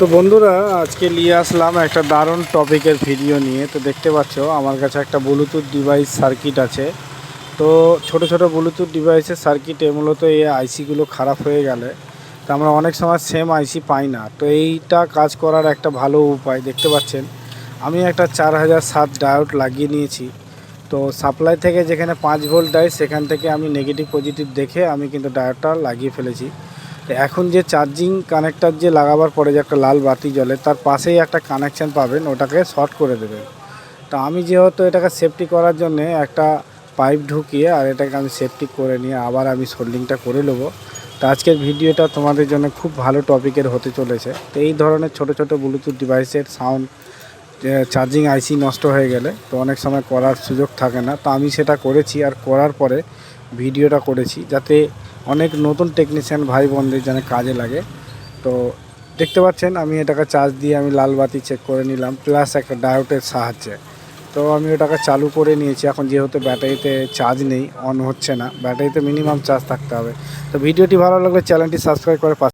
তো বন্ধুরা, আজকে নিয়ে আসলাম একটা দারুণ টপিকের ভিডিও নিয়ে। তো দেখতে পাচ্ছ আমার কাছে একটা ব্লুটুথ ডিভাইস সার্কিট আছে। তো ছোট ছোট ব্লুটুথ ডিভাইসের সার্কিটে মূলত এই আইসিগুলো খারাপ হয়ে গেলে তো আমরা অনেক সময় সেম আইসি পাই না। তো এইটা কাজ করার একটা ভালো উপায় দেখতে পাচ্ছেন, আমি একটা 4007 ডায়োড লাগিয়ে নিয়েছি। তো সাপ্লাই থেকে যেখানে 5 ভোল্ট দেয় সেখান থেকে আমি নেগেটিভ পজিটিভ দেখে আমি কিন্তু ডায়োডটা লাগিয়ে ফেলেছি। তো এখন যে চার্জিং কানেক্টার যে লাগাবার পরে যে একটা লাল বাতি জ্বলে, তার পাশেই একটা কানেকশান পাবেন, ওটাকে শর্ট করে দেবেন। তো আমি যেহেতু এটাকে সেফটি করার জন্য একটা পাইপ ঢুকিয়ে আর এটাকে আমি সেফটি করে নিয়ে আবার আমি সোল্ডিংটা করে নেবো। তো আজকের ভিডিওটা তোমাদের জন্য খুব ভালো টপিকের হতে চলেছে। তো এই ধরনের ছোট ছোট ব্লুটুথ ডিভাইসের সাউন্ড চার্জিং আইসি নষ্ট হয়ে গেলে তো অনেক সময় করার সুযোগ থাকে না। তো আমি সেটা করেছি, আর করার পরে ভিডিওটা করেছি যাতে অনেক নতুন টেকনিশিয়ান ভাই বোনদের যেন কাজে লাগে। তো দেখতে পাচ্ছেন আমি এটাকে চার্জ দিয়ে আমি লাল বাতি চেক করে নিলাম, প্লাস একটা ডায়োডের সাহায্যে। তো আমি ওটাকে চালু করে নিয়েছি। এখন যেহেতু ব্যাটারিতে চার্জ নেই, অন হচ্ছে না, ব্যাটারিতে মিনিমাম চার্জ থাকতে হবে। তো ভিডিওটি ভালো লাগলে চ্যানেলটি সাবস্ক্রাইব করে